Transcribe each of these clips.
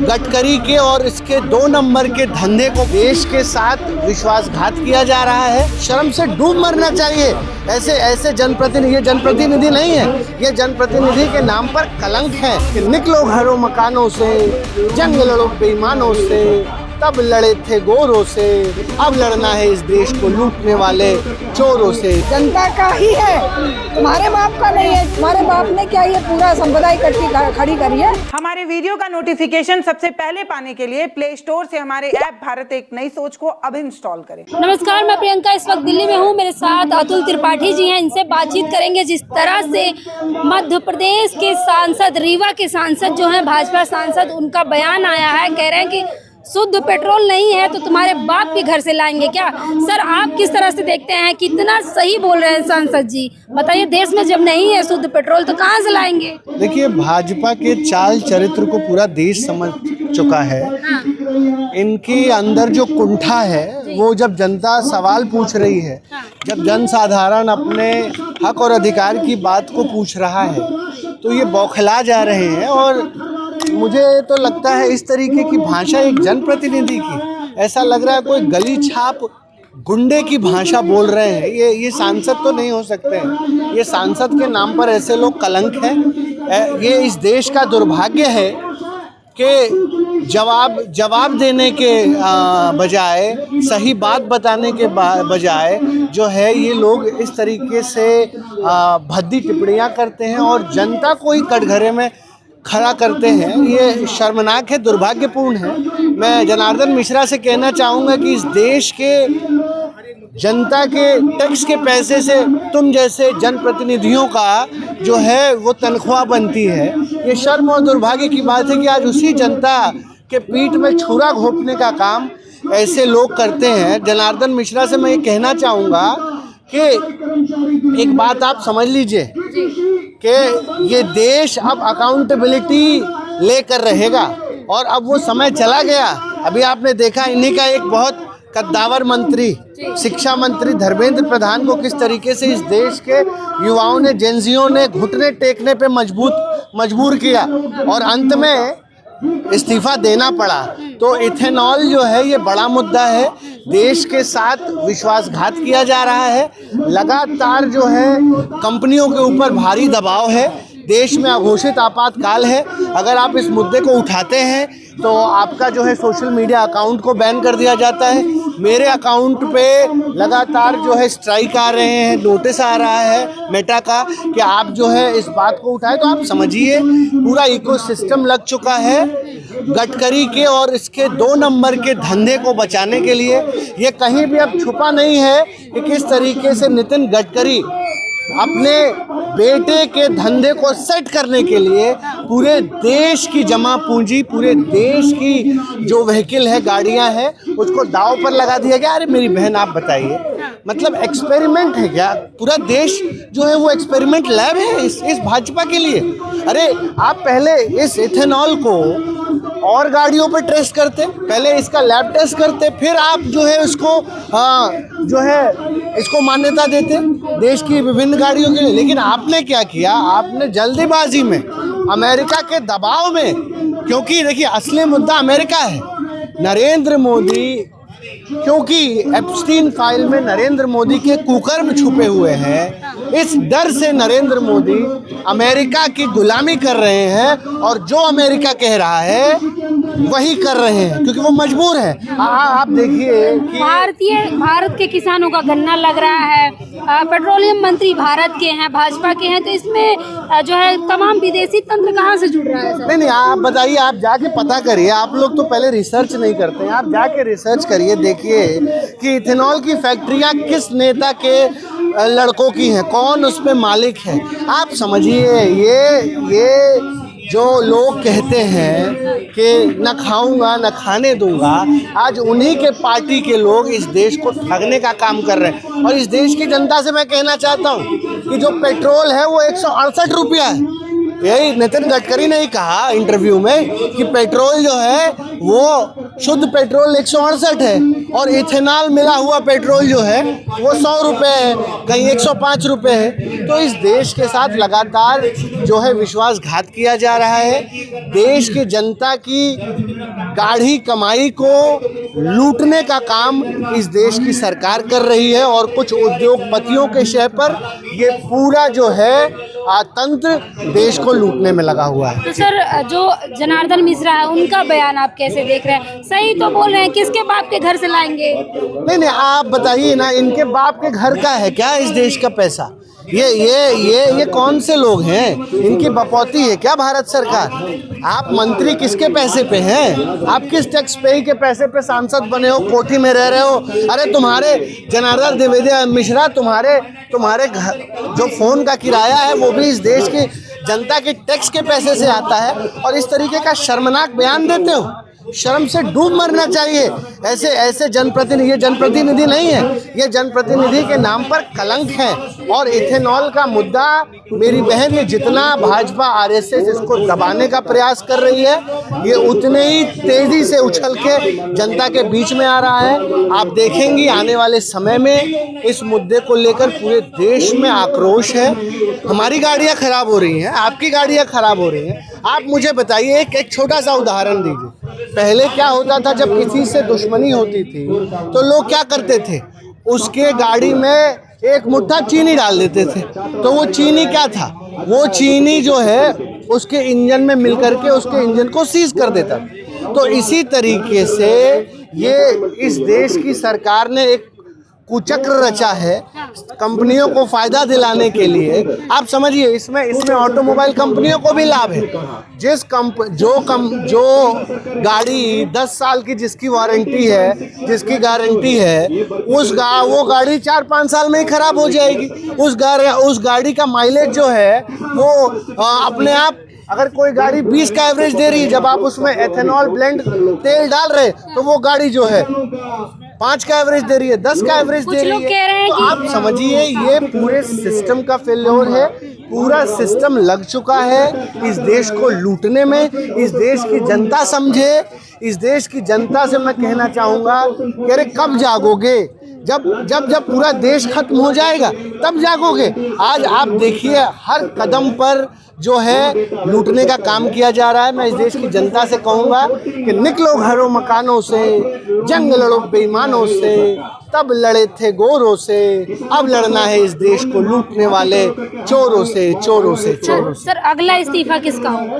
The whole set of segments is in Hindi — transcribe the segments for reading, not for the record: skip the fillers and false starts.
गडकरी के और इसके 2 नंबर के धंधे को देश के साथ विश्वासघात किया जा रहा है। शर्म से डूब मरना चाहिए। ऐसे जनप्रतिनिधि, ये जनप्रतिनिधि नहीं है, ये जनप्रतिनिधि के नाम पर कलंक है कि निकलो घरों मकानों से, जंग लड़ो बेईमानों से, तब लड़े थे गोरों से, अब लड़ना है इस देश को लूटने वाले चोरों से। जनता का ही है, तुम्हारे बाप का नहीं है। तुम्हारे बाप ने क्या ये पूरा संपदा इकट्ठी खड़ी करी है। हमारे वीडियो का नोटिफिकेशन सबसे पहले पाने के लिए प्ले स्टोर से हमारे ऐप भारत एक नई सोच को अब इंस्टॉल करें। नमस्कार, मैं प्रियंका इस वक्त दिल्ली में हूँ। मेरे साथ अतुल त्रिपाठी जी हैं, इनसे बातचीत करेंगे। जिस तरह से मध्य प्रदेश के सांसद, रीवा के सांसद जो हैं, भाजपा सांसद, उनका बयान आया है, कह रहे हैं कि शुद्ध पेट्रोल नहीं है तो तुम्हारे बाप के घर से लाएंगे क्या। सर, आप किस तरह से देखते हैं, कितना सही बोल रहे हैं सांसद जी? बताइए, देश में जब नहीं है शुद्ध पेट्रोल तो कहाँ से लाएंगे? देखिए, भाजपा के चाल चरित्र को पूरा देश समझ चुका है। हाँ। इनके अंदर जो कुंठा है वो जब जनता सवाल पूछ रही है, जब जन साधारण अपने हक और अधिकार की बात को पूछ रहा है, तो ये बौखला जा रहे हैं। और मुझे तो लगता है इस तरीके की भाषा एक जनप्रतिनिधि की, ऐसा लग रहा है कोई गली छाप गुंडे की भाषा बोल रहे हैं। ये सांसद तो नहीं हो सकते हैं। ये सांसद के नाम पर ऐसे लोग कलंक हैं। ये इस देश का दुर्भाग्य है कि जवाब देने के बजाय, सही बात बताने के बजाय जो है ये लोग इस तरीके से भद्दी टिप्पणियां करते हैं और जनता को ही कटघरे में खड़ा करते हैं। ये शर्मनाक है, दुर्भाग्यपूर्ण है। मैं जनार्दन मिश्रा से कहना चाहूँगा कि इस देश के जनता के टैक्स के पैसे से तुम जैसे जनप्रतिनिधियों का जो है वो तनख्वाह बनती है। ये शर्म और दुर्भाग्य की बात है कि आज उसी जनता के पीठ में छुरा घोंपने का काम ऐसे लोग करते हैं। जनार्दन मिश्रा से मैं ये कहना चाहूँगा कि एक बात आप समझ लीजिए कि ये देश अब अकाउंटेबिलिटी लेकर रहेगा और अब वो समय चला गया। अभी आपने देखा इन्हीं का एक बहुत कद्दावर मंत्री, शिक्षा मंत्री धर्मेंद्र प्रधान को किस तरीके से इस देश के युवाओं ने, जेनजियों ने घुटने टेकने पे मजबूर किया और अंत में इस्तीफा देना पड़ा। तो इथेनॉल जो है ये बड़ा मुद्दा है। देश के साथ विश्वासघात किया जा रहा है। लगातार जो है कंपनियों के ऊपर भारी दबाव है। देश में अघोषित आपातकाल है। अगर आप इस मुद्दे को उठाते हैं तो आपका जो है सोशल मीडिया अकाउंट को बैन कर दिया जाता है। मेरे अकाउंट पे लगातार जो है स्ट्राइक आ रहे हैं, नोटिस आ रहा है मेटा का कि आप जो है इस बात को उठाए। तो आप समझिए पूरा इकोसिस्टम लग चुका है गडकरी के और इसके 2 नंबर के धंधे को बचाने के लिए। ये कहीं भी अब छुपा नहीं है कि किस तरीके से नितिन गडकरी अपने बेटे के धंधे को सेट करने के लिए पूरे देश की जमा पूंजी, पूरे देश की जो व्हीकल है, गाड़ियां हैं, उसको दांव पर लगा दिया गया। अरे मेरी बहन, आप बताइए, मतलब एक्सपेरिमेंट है क्या? पूरा देश जो है वो एक्सपेरिमेंट लैब है इस भाजपा के लिए। अरे आप पहले इस इथेनॉल को और गाड़ियों पर टेस्ट करते, पहले इसका लैब टेस्ट करते, फिर आप जो है उसको जो है इसको मान्यता देते देश की विभिन्न गाड़ियों के लिए। लेकिन आपने क्या किया? आपने जल्दीबाजी में, अमेरिका के दबाव में, क्योंकि देखिए असली मुद्दा अमेरिका है। नरेंद्र मोदी, क्योंकि एप्स्टीन फाइल में नरेंद्र मोदी के कुकर्म छुपे हुए हैं, इस डर से नरेंद्र मोदी अमेरिका की गुलामी कर रहे हैं और जो अमेरिका कह रहा है वही कर रहे हैं, क्योंकि वो मजबूर है। आप देखिए कि भारत के किसानों का गन्ना लग रहा है, पेट्रोलियम मंत्री भारत के हैं, भाजपा के हैं, तो इसमें जो है तमाम विदेशी तंत्र कहाँ से जुड़ रहा है सर? नहीं, आप बताइए, आप जाके पता करिए। आप लोग तो पहले रिसर्च नहीं करते हैं। आप जाके रिसर्च करिए, देखिए कि इथेनॉल की फैक्ट्रियाँ किस नेता के लड़कों की हैं, कौन उस पे मालिक है। आप समझिए, ये जो लोग कहते हैं कि न खाऊंगा न खाने दूंगा, आज उन्हीं के पार्टी के लोग इस देश को ठगने का काम कर रहे हैं। और इस देश की जनता से मैं कहना चाहता हूं कि जो पेट्रोल है वो 168 रुपया है। यही नितिन गडकरी ने ही कहा इंटरव्यू में कि पेट्रोल जो है वो शुद्ध पेट्रोल 168 है और इथेनॉल मिला हुआ पेट्रोल जो है वो 100 रुपये है, कहीं 105 रुपये है। तो इस देश के साथ लगातार जो है विश्वासघात किया जा रहा है। देश की जनता की गाढ़ी कमाई को लूटने का काम इस देश की सरकार कर रही है और कुछ उद्योगपतियों के शय पर ये पूरा जो है तंत्र देश को लूटने में लगा हुआ है। तो सर, जो जनार्दन मिश्रा है उनका बयान आप कैसे देख रहे हैं? सही तो बोल रहे हैं, किसके बाप के घर से लाएंगे? नहीं, आप बताइए ना, इनके बाप के घर का है क्या इस देश का पैसा? ये कौन से लोग हैं? इनकी बपौती है क्या भारत सरकार? आप मंत्री किसके पैसे पे हैं? आप किस टैक्स पेई के पैसे पे सांसद बने हो, कोठी में रह रहे हो? अरे तुम्हारे जनार्दन द्विवेदी मिश्रा, तुम्हारे घर जो फोन का किराया है वो भी इस देश की जनता के टैक्स के पैसे से आता है और इस तरीके का शर्मनाक बयान देते हो। शर्म से डूब मरना चाहिए। ऐसे जनप्रतिनिधि, ये जनप्रतिनिधि नहीं है, ये जनप्रतिनिधि के नाम पर कलंक है। और इथेनॉल का मुद्दा मेरी बहन, ये जितना भाजपा आरएसएस इसको दबाने का प्रयास कर रही है, ये उतने ही तेजी से उछल के जनता के बीच में आ रहा है। आप देखेंगी आने वाले समय में इस मुद्दे को लेकर पूरे देश में आक्रोश है। हमारी गाड़ियाँ खराब हो रही हैं, आपकी गाड़ियाँ खराब हो रही हैं। आप मुझे बताइए, एक छोटा सा उदाहरण दीजिए। पहले क्या होता था, जब किसी से दुश्मनी होती थी तो लोग क्या करते थे, उसके गाड़ी में एक मुट्ठा चीनी डाल देते थे। तो वो चीनी क्या था, वो चीनी जो है उसके इंजन में मिल करके उसके इंजन को सीज कर देता। तो इसी तरीके से ये इस देश की सरकार ने एक कुचक्र रचा है कंपनियों को फायदा दिलाने के लिए। आप समझिए, इसमें ऑटोमोबाइल कंपनियों को भी लाभ है। जो गाड़ी 10 साल की जिसकी वारंटी है, जिसकी गारंटी है, वो गाड़ी 4-5 साल में ही खराब हो जाएगी। उस गाड़ी का माइलेज जो है वो अपने आप, अगर कोई गाड़ी 20 का एवरेज दे रही है, जब आप उसमें एथेनॉल ब्लेंड तेल डाल रहे तो वो गाड़ी जो है 5 का एवरेज दे रही है, 10 का एवरेज दे रही है। तो आप समझिए, ये पूरे सिस्टम का फेल्योर है। पूरा सिस्टम लग चुका है इस देश को लूटने में। इस देश की जनता समझे। इस देश की जनता से मैं कहना चाहूँगा कि अरे कब जागोगे? जब पूरा देश खत्म हो जाएगा तब जागोगे। आज आप देखिए, हर कदम पर जो है लूटने का काम किया जा रहा है। मैं इस देश की जनता से कहूँगा कि निकलो घरों मकानों से, जंग लड़ो बेईमानों से, तब लड़े थे गोरों से, अब लड़ना है इस देश को लूटने वाले चोरों से, चोरों से, चोरों से। सर, अगला इस्तीफा किसका होगा?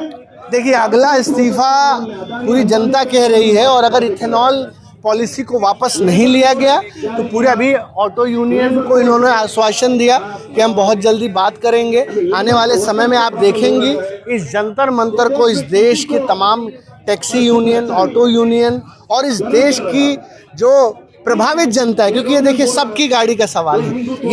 देखिए, अगला इस्तीफा पूरी जनता कह रही है। और अगर इथेनॉल पॉलिसी को वापस नहीं लिया गया तो पूरे, अभी ऑटो यूनियन को इन्होंने आश्वासन दिया कि हम बहुत जल्दी बात करेंगे। आने वाले समय में आप देखेंगी इस जंतर मंतर को इस देश के तमाम टैक्सी यूनियन, ऑटो यूनियन और इस देश की जो प्रभावित जनता है, क्योंकि ये देखिए सबकी गाड़ी का सवाल है।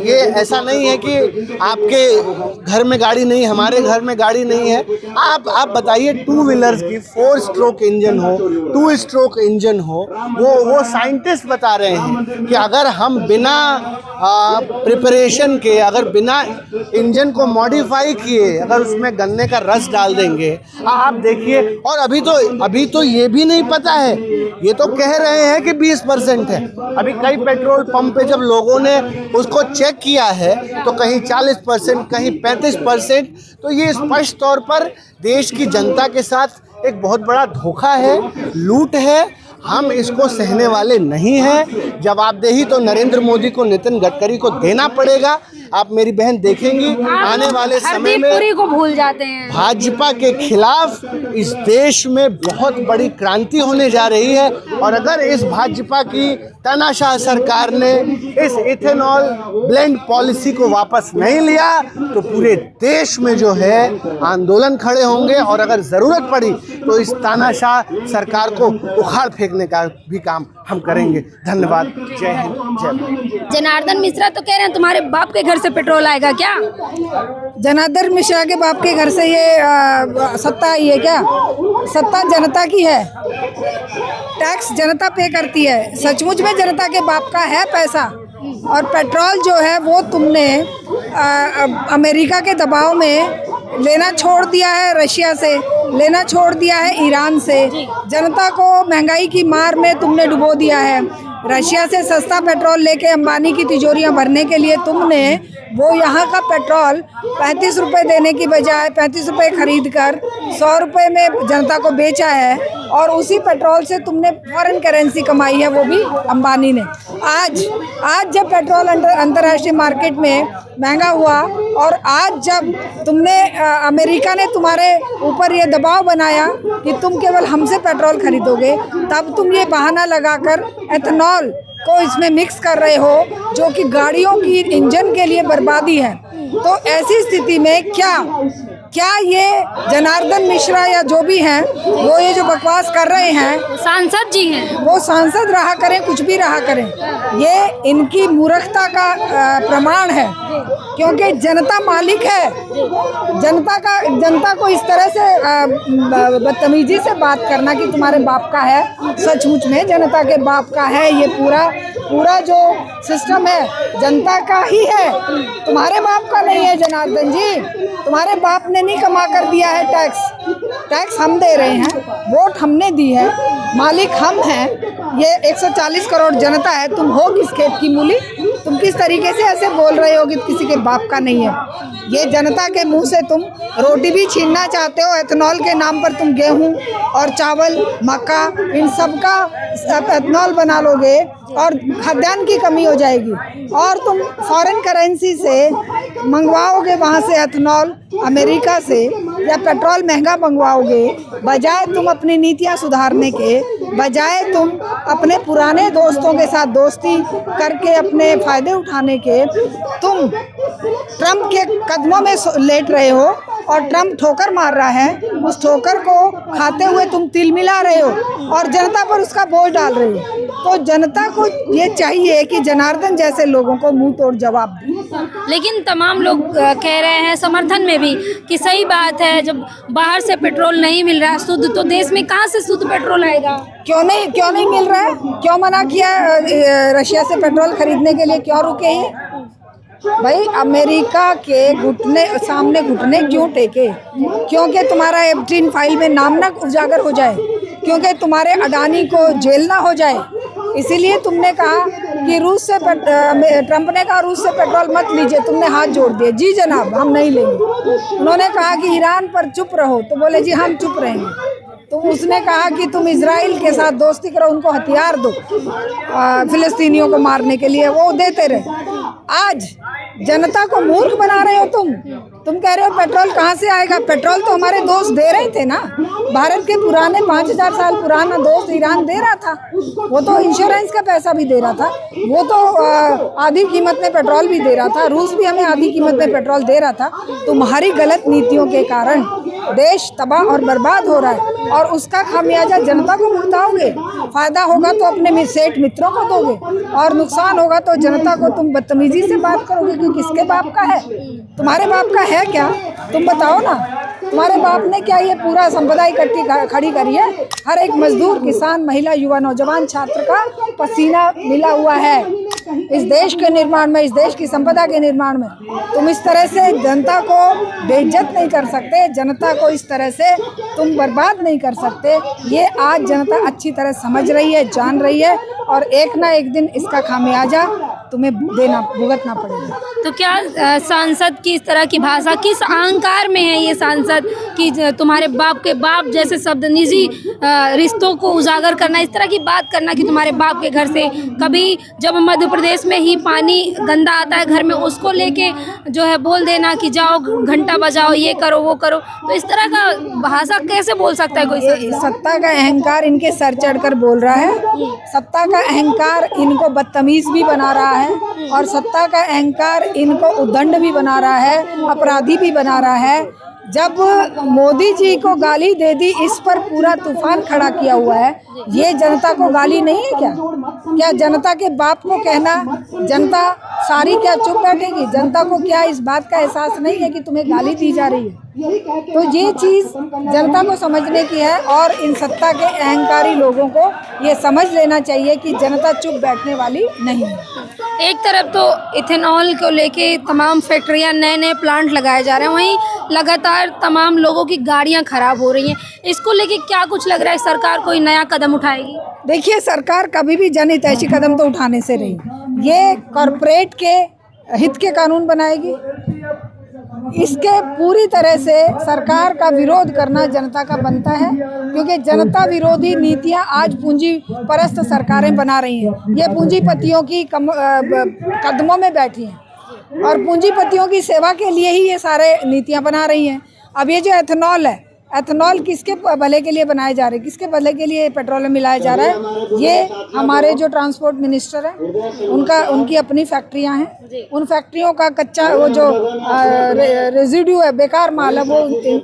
ये ऐसा नहीं है कि आपके घर में गाड़ी नहीं, हमारे घर में गाड़ी नहीं है। आप बताइए, 2 व्हीलर्स की 4 स्ट्रोक इंजन हो, 2 स्ट्रोक इंजन हो, वो साइंटिस्ट बता रहे हैं कि अगर हम बिना प्रिपरेशन के, अगर बिना इंजन को मॉडिफाई किए, अगर उसमें गन्ने का रस डाल देंगे, आप देखिए। और अभी तो ये भी नहीं पता है, ये तो कह रहे हैं कि 20% है। अभी कई पेट्रोल पंप पे जब लोगों ने उसको चेक किया है तो कहीं 40%, कहीं 35%। तो ये स्पष्ट तौर पर देश की जनता के साथ एक बहुत बड़ा धोखा है, लूट है। हम इसको सहने वाले नहीं हैं। जवाबदेही तो नरेंद्र मोदी को, नितिन गडकरी को देना पड़ेगा। आप मेरी बहन देखेंगी आने वाले समय में हरदीप पुरी को भूल जाते हैं। भाजपा के खिलाफ इस देश में बहुत बड़ी क्रांति होने जा रही है। और अगर इस भाजपा की तानाशाह सरकार ने इस इथेनॉल ब्लेंड पॉलिसी को वापस नहीं लिया तो पूरे देश में जो है आंदोलन खड़े होंगे। और अगर ज़रूरत पड़ी तो इस तानाशाह सरकार को उखाड़ फेंकने का भी काम हम करेंगे। धन्यवाद। जय हिंद, जय भारत। जनार्दन मिश्रा तो कह रहे हैं तुम्हारे बाप के घर से पेट्रोल आएगा क्या? जनार्दन मिश्रा के बाप के घर से ये सत्ता आई है क्या? सत्ता जनता की है, टैक्स जनता पे करती है। सचमुच में जनता के बाप का है पैसा। और पेट्रोल जो है वो तुमने अमेरिका के दबाव में लेना छोड़ दिया है रशिया से, लेना छोड़ दिया है ईरान से। जनता को महंगाई की मार में तुमने डुबो दिया है। रशिया से सस्ता पेट्रोल लेके अंबानी की तिजोरियां भरने के लिए तुमने वो यहाँ का पेट्रोल 35 रुपये देने की बजाय 35 रुपये खरीद कर 100 रुपये में जनता को बेचा है, और उसी पेट्रोल से तुमने फॉरेन करेंसी कमाई है, वो भी अंबानी ने। आज जब पेट्रोल अंतर्राष्ट्रीय मार्केट में महंगा हुआ, और आज जब तुमने अमेरिका ने तुम्हारे ऊपर ये दबाव बनाया कि तुम केवल हमसे पेट्रोल खरीदोगे, तब तुम ये बहाना लगाकर एथेनॉल को इसमें मिक्स कर रहे हो, जो कि गाड़ियों की इंजन के लिए बर्बादी है। तो ऐसी स्थिति में क्या ये जनार्दन मिश्रा या जो भी हैं वो ये जो बकवास कर रहे हैं, सांसद जी हैं, वो सांसद रहा करें, कुछ भी रहा करें, ये इनकी मूर्खता का प्रमाण है। क्योंकि जनता मालिक है। जनता को इस तरह से बदतमीजी से बात करना कि तुम्हारे बाप का है, सचमुच में जनता के बाप का है। ये पूरा जो सिस्टम है जनता का ही है, तुम्हारे बाप का नहीं है जनार्दन जी। तुम्हारे बाप ने नहीं कमा कर दिया है टैक्स हम दे रहे हैं, वोट हमने दी है, मालिक हम हैं। ये 140 करोड़ जनता है, तुम हो किस खेत की मूली? तुम किस तरीके से ऐसे बोल रहे हो कि किसी के बाप का नहीं है? ये जनता के मुंह से तुम रोटी भी छीनना चाहते हो। एथेनॉल के नाम पर तुम गेहूं और चावल, मक्का, इन सब का एथेनॉल बना लोगे और खाद्यान्न की कमी हो जाएगी। और तुम फॉरेन करेंसी से मंगवाओगे, वहाँ से एथेनॉल अमेरिका से, या पेट्रोल महंगा मंगवाओगे। बजाय तुम अपनी नीतियाँ सुधारने के, बजाय तुम अपने पुराने दोस्तों के साथ दोस्ती करके अपने फ़ायदे उठाने के, तुम ट्रंप के कदमों में लेट रहे हो, और ट्रंप ठोकर मार रहा है। उस ठोकर को खाते हुए तुम तिल मिला रहे हो और जनता पर उसका बोझ डाल रहे हो। तो जनता को ये चाहिए कि जनार्दन जैसे लोगों को मुंह तोड़ जवाब दे। लेकिन तमाम लोग कह रहे हैं समर्थन में भी कि सही बात है, जब बाहर से पेट्रोल नहीं मिल रहा है शुद्ध, तो देश में कहाँ से शुद्ध पेट्रोल आएगा? क्यों नहीं मिल रहा है? क्यों मना किया रशिया से पेट्रोल खरीदने के लिए? क्यों रुके हैं भाई? अमेरिका के सामने घुटने क्यों टेके? क्योंकि तुम्हारा एप्टीन फाइल में नाम ना उजागर हो जाए, क्योंकि तुम्हारे अडानी को जेल ना हो जाए। इसीलिए तुमने कहा कि ट्रंप ने कहा रूस से पेट्रोल मत लीजिए, तुमने हाथ जोड़ दिए। जी जनाब, हम नहीं लेंगे। उन्होंने कहा कि ईरान पर चुप रहो, तो बोले जी हम चुप रहेंगे। तो उसने कहा कि तुम इजराइल के साथ दोस्ती करो, उनको हथियार दो फिलिस्तीनियों को मारने के लिए, वो देते रहे। आज जनता को मूर्ख बना रहे हो तुम कह रहे हो पेट्रोल कहाँ से आएगा? पेट्रोल तो हमारे दोस्त दे रहे थे ना। भारत के पुराने 5000 साल पुराना दोस्त ईरान दे रहा था, वो तो इंश्योरेंस का पैसा भी दे रहा था, वो तो आधी कीमत में पेट्रोल भी दे रहा था। रूस भी हमें आधी कीमत में पेट्रोल दे रहा था। तुम्हारी गलत नीतियों के कारण देश तबाह और बर्बाद हो रहा है, और उसका खामियाजा जनता को भुगताओगे। फायदा होगा तो अपने सेठ मित्रों को दोगे, और नुकसान होगा तो जनता को तुम बदतमीजी से बात करोगे कि किसके बाप का है? तुम्हारे बाप का है क्या? तुम बताओ ना। तुम्हारे बाप ने क्या ये पूरा संपदा इकट्ठी खड़ी करी है? हर एक मजदूर, किसान, महिला, युवा, नौजवान, छात्र का पसीना मिला हुआ है इस देश के निर्माण में, इस देश की संपदा के निर्माण में। तुम इस तरह से जनता को बेइज्जत नहीं कर सकते, जनता को इस तरह से तुम बर्बाद नहीं कर सकते। ये आज जनता अच्छी तरह समझ रही है, जान रही है, और एक ना एक दिन इसका खामियाजा तुम्हें भुगतना पड़ेगा। तो क्या सांसद की इस तरह की भाषा किस अहंकार में है ये सांसद कि तुम्हारे बाप के बाप जैसे शब्द, निजी रिश्तों को उजागर करना, इस तरह की बात करना कि तुम्हारे बाप के घर से कभी जब मध्य प्रदेश में ही पानी गंदा आता है घर में, उसको लेके जो है बोल देना कि जाओ घंटा बजाओ, ये करो वो करो। तो इस तरह का भाषा कैसे बोल सकता है कोई? सत्ता का अहंकार इनके सर चढ़कर बोल रहा है। सत्ता का अहंकार इनको बदतमीज भी बना रहा है, और सत्ता का अहंकार इनको उद्दंड भी बना रहा है, अपराधी भी बना रहा है। जब मोदी जी को गाली दे दी, इस पर पूरा तूफान खड़ा किया हुआ है। ये जनता को गाली नहीं है क्या? क्या जनता के बाप को कहना जनता सारी क्या चुप बैठेगी? जनता को क्या इस बात का एहसास नहीं है कि तुम्हें गाली दी जा रही है? तो ये चीज़ जनता को समझने की है और इन सत्ता के अहंकारी लोगों को ये समझ लेना चाहिए कि जनता चुप बैठने वाली नहीं है। एक तरफ तो इथेनॉल को लेके तमाम फैक्ट्रियां नए प्लांट लगाए जा रहे हैं, वहीं लगातार तमाम लोगों की गाड़ियां खराब हो रही हैं। इसको लेके क्या कुछ लग रहा है, सरकार कोई नया कदम उठाएगी? देखिए, सरकार कभी भी जनहितैषी कदम तो उठाने से रही, ये कॉरपोरेट के हित के कानून बनाएगी। इसके पूरी तरह से सरकार का विरोध करना जनता का बनता है, क्योंकि जनता विरोधी नीतियां आज पूंजी परस्त सरकारें बना रही हैं। ये पूंजीपतियों की कदमों में बैठी हैं और पूंजीपतियों की सेवा के लिए ही ये सारे नीतियां बना रही हैं। अब ये जो एथेनॉल है, एथेनॉल किसके भले के लिए बनाए जा रहे हैं, किसके भले के लिए पेट्रोल में मिलाया जा रहा है? ये हमारे जो ट्रांसपोर्ट मिनिस्टर हैं उनकी अपनी फैक्ट्रियां हैं। उन फैक्ट्रियों का कच्चा वो जो रेजिड्यू है, बेकार माल है, वो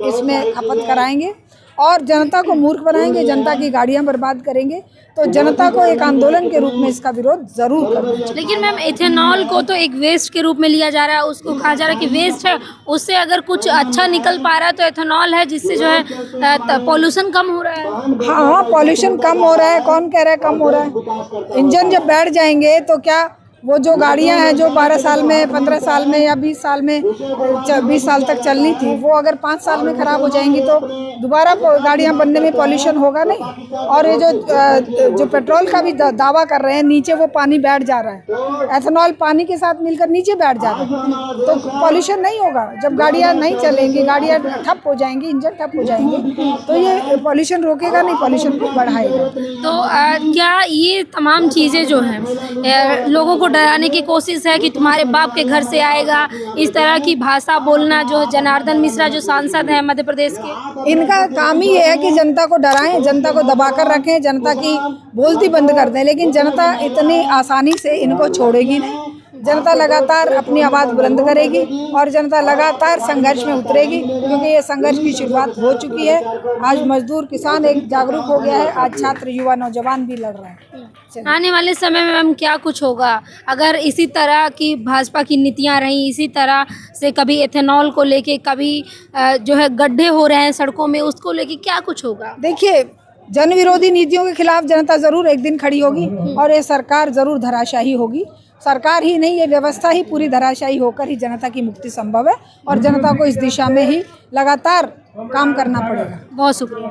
इसमें खपत कराएंगे और जनता को मूर्ख बनाएंगे, जनता की गाड़ियां बर्बाद करेंगे। तो जनता को एक आंदोलन के रूप में इसका विरोध जरूर करना चाहिए। लेकिन मैम, इथेनॉल को तो एक वेस्ट के रूप में लिया जा रहा है, उसको कहा जा रहा है कि वेस्ट है, उससे अगर कुछ अच्छा निकल पा रहा है तो इथेनॉल है, जिससे जो है पॉल्यूशन कम हो रहा है। हाँ, पॉल्यूशन कम हो रहा है। कौन कह रहा है कम हो रहा है? इंजन जब बैठ जाएंगे तो क्या वो जो गाड़ियां हैं जो 12 साल में, 15 साल में या 20 साल में, 20 साल तक चलनी थी, वो अगर 5 साल में ख़राब हो जाएंगी तो दोबारा गाड़ियां बनने में पॉल्यूशन होगा नहीं। और ये जो पेट्रोल का भी दावा कर रहे हैं, नीचे वो पानी बैठ जा रहा है, एथेनॉल पानी के साथ मिलकर नीचे बैठ जा रहा है, तो पॉल्यूशन नहीं होगा। जब गाड़ियाँ नहीं चलेंगी, गाड़ियाँ ठप हो जाएंगी, इंजन ठप हो जाएंगे, तो ये पॉल्यूशन रोकेगा नहीं, पॉल्यूशन को बढ़ाएगा। तो क्या ये तमाम चीज़ें जो हैं लोगों को डराने की कोशिश है कि तुम्हारे बाप के घर से आएगा, इस तरह की भाषा बोलना? जो जनार्दन मिश्रा जो सांसद हैं मध्य प्रदेश के, इनका काम ही ये है कि जनता को डराएं, जनता को दबाकर रखें, जनता की बोलती बंद कर दें। लेकिन जनता इतनी आसानी से इनको छोड़ेगी नहीं। जनता लगातार अपनी आवाज़ बुलंद करेगी और जनता लगातार संघर्ष में उतरेगी, क्योंकि ये संघर्ष की शुरुआत हो चुकी है। आज मजदूर किसान एक जागरूक हो गया है, आज छात्र युवा नौजवान भी लड़ रहे हैं। आने वाले समय में मैम क्या कुछ होगा अगर इसी तरह की भाजपा की नीतियां रहीं, इसी तरह से कभी इथेनॉल को लेके, कभी जो है गड्ढे हो रहे हैं सड़कों में, उसको लेके क्या कुछ होगा? देखिए, जन विरोधी नीतियों के खिलाफ जनता जरूर एक दिन खड़ी होगी और ये सरकार जरूर धराशायी होगी। सरकार ही नहीं, ये व्यवस्था ही पूरी धराशायी होकर ही जनता की मुक्ति संभव है और जनता को इस दिशा में ही लगातार काम करना पड़ेगा। बहुत शुक्रिया।